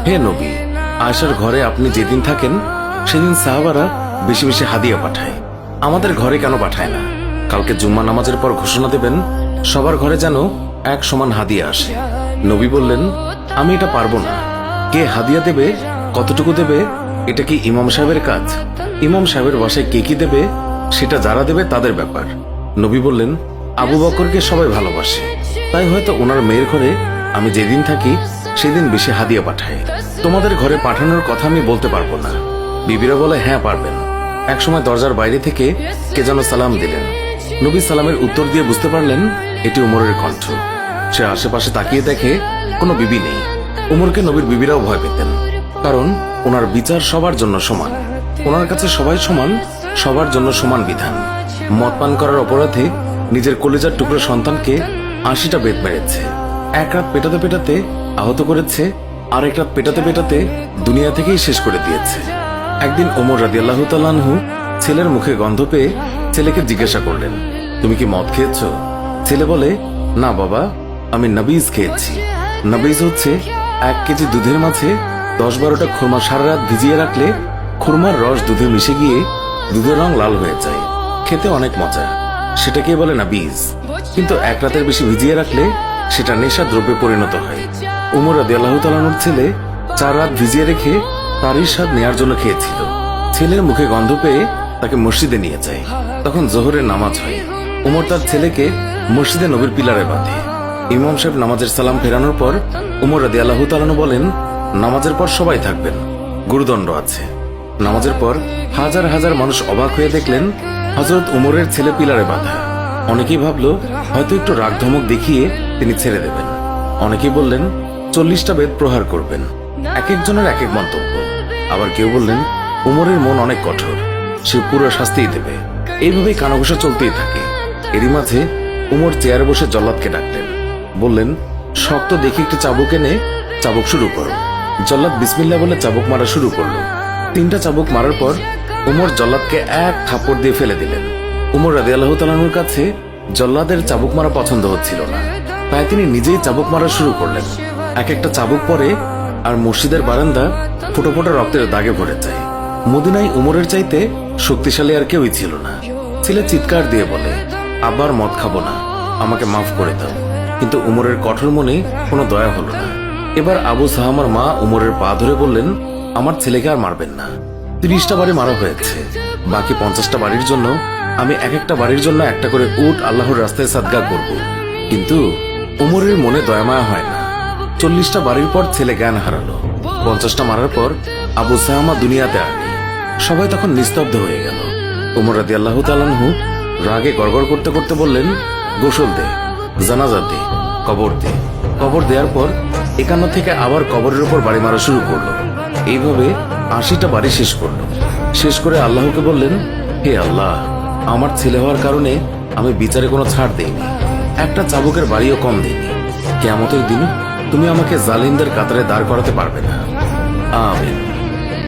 হে নবী, আয়েশার ঘরে আপনি যেদিন থাকেন সেদিন সাহাবারা বেশি বেশি হাদিয়া পাঠায়, আমাদের ঘরে কেন পাঠায় না? কালকে জুম্মা নামাজের পর ঘোষণা দেবেন সবার ঘরে যেন এক সমান হাদিয়া আসে। নবী বললেন, আমি এটা পারবো না। কে হাদিয়া দেবে, কতটুকু দেবে, এটা কি ইমাম সাহেবের কাজ? ইমাম সাহেবের বাসায় কে কি দেবে সেটা যারা দেবে তাদের ব্যাপার। নবী বললেন, আবু বকরকে সবাই ভালোবাসে, তাই হয়তো ওনার মেয়ের ঘরে আমি যেদিন থাকি সেদিন বেশি হাদিয়া পাঠায়। তোমাদের ঘরে পাঠানোর কথা আমি বলতে পারবো না। বিবিরা বলে, হ্যাঁ পারবেন। একসময় দরজার বাইরে থেকে কে যেন সালাম দিলেন। নবী সালামের উত্তর দিয়ে বুঝতে পারলেন এটি উমরের কণ্ঠ। সে আশেপাশে তাকিয়ে দেখে কোনো বিবি নেই। উমরকে নবীর বিবিরাও ভয় পেতেন, কারণ ওনার বিচার সবার জন্য সমান। ওনার কাছে সবাই সমান, সবার জন্য সমান বিধান। মদ পান করার অপরাধে নিজের কলিজার টুকরো সন্তানকে ৮০টা বেত মেরেছে। এক রাত পেটাতে পেটাতে আহত করেছে, আর এক রাত পেটাতে পেটাতে দুনিয়া থেকেই শেষ করে দিয়েছে। একদিন ওমর রাদিয়াল্লাহু তাআলা আনহু ছেলের মুখে গন্ধ পেয়ে ছেলেকে জিজ্ঞাসা করলেন, তুমি কি মদ খেয়েছ? ছেলে বলে, না বাবা, আমি নবীজ খেয়েছি। নবীজ হচ্ছে ১ কেজি দুধের মাঝে ১০-১২টা খুরমা সারা রাত ভিজিয়ে রাখলে খুরমার রস দুধে মিশে গিয়ে দুধের রং লাল হয়ে যায়, খেতে অনেক মজা, সেটাকে বলে নবীজ। কিন্তু এক রাতের বেশি ভিজিয়ে রাখলে সেটা নেশা দ্রব্যে পরিণত হয়। উমর রাদিয়াল্লাহু তাআলা আনহুর ছেলে ৪ রাত ভিজিয়ে রেখে তারই স্বাদ নেয়ার জন্য খেয়েছিল। ছেলের মুখে গন্ধ পেয়ে তাকে মসজিদে নিয়ে যায়। তখন জোহরের নামাজ হয়। উমর তার ছেলেকে মসজিদে নবীর পিলারে বাঁধে। ইমাম সাহেব নামাজের সালাম ফেরানোর পর উমর রাদিয়াল্লাহু তাআলা আনহু বলেন, নামাজের পর সবাই থাকবেন, গুরুদণ্ড আছে। নামাজের পর হাজার হাজার মানুষ অবাক হয়ে দেখলেন হযরত উমরের ছেলে পিলারে বাঁধা। অনেকেই ভাবলো হয়তো একটু রাগ ধমক দেখিয়ে তিনি ছেড়ে দেবেন। অনেকেই বললেন ৪০টা বেত প্রহার করবেন। এক একজনের এক এক মন্তব্য। আবার কেউ বললেন উমরের মন অনেক কঠোর, সে পুরো শাস্তিই দেবে। এইভাবেই কানাঘুষা চলতেই থাকে। এরই মাঝে উমর চেয়ারে বসে জল্লাদকে ডাকলেন, বললেন, শক্ত দেখে একটি চাবুক এনে চাবুক শুরু করো। জল্লাদ বিসমিল্লাহ বলে চাবুক মারা শুরু করলো। ৩টা চাবুক মারার পর উমর জল্লাদকে এক থাপ্পড় দিয়ে ফেলে দিলেন। উমর রাদিয়াল্লাহু তাআলা আনহুর কাছে জল্লাদের চাবুক মারা পছন্দ হচ্ছিল না, তাই তিনি নিজেই চাবুক মারা শুরু করলেন। এক একটা চাবুক পরে আর মসজিদের বারান্দা ফোঁটা ফোঁটা রক্তের দাগে ভরে যায়। মদিনায় উমরের চাইতে শক্তিশালী আর কেউই ছিল না। ছেলে চিৎকার দিয়ে বলে, আবার মদ খাবো না, আমাকে মাফ করে দাও। কিন্তু উমরের কঠোর মনে কোনো দয়া হলো না। এবার আবু সাহামার মা উমরের পা ধরে বললেন, আমার ছেলেকে আর মারবেন না। ৩০টা বাড়ি মারা হয়েছে, বাকি ৫০টা বাড়ির জন্য আমি এক একটা বাড়ির জন্য একটা করে উট আল্লাহর রাস্তায় সাদগা করব। কিন্তু উমরের মনে দয়ামায়া হয় না। ৪০টা বাড়ির পর ছেলে জ্ঞান হারালো। ৫০টা মারার পর আবু সাহামা দুনিয়াতে আর নেই। সবাই তখন নিস্তব্ধ হয়ে গেল। উমর রাদিয়াল্লাহু তাআলা আনহু রাগে গড়গড় করতে করতে বললেন, গোসল দে, জানাজা দে, কবর দে। কবর দেওয়ার পর ৫১ থেকে আবার কবরের উপর বাড়ি মারা শুরু করলো। এইভাবে ৮০টা বাড়ি শেষ করলো। শেষ করে আল্লাহকে বললেন, হে আল্লাহ, আমার ছেলে হওয়ার কারণে আমি বিচারে কোনো ছাড় দেইনি, একটা চাবুকের বাড়িও কম দেইনি। কিয়ামতের দিন তুমি আমাকে জালিমদের কাতারে দাঁড় করাতে পারবে না। আমিন।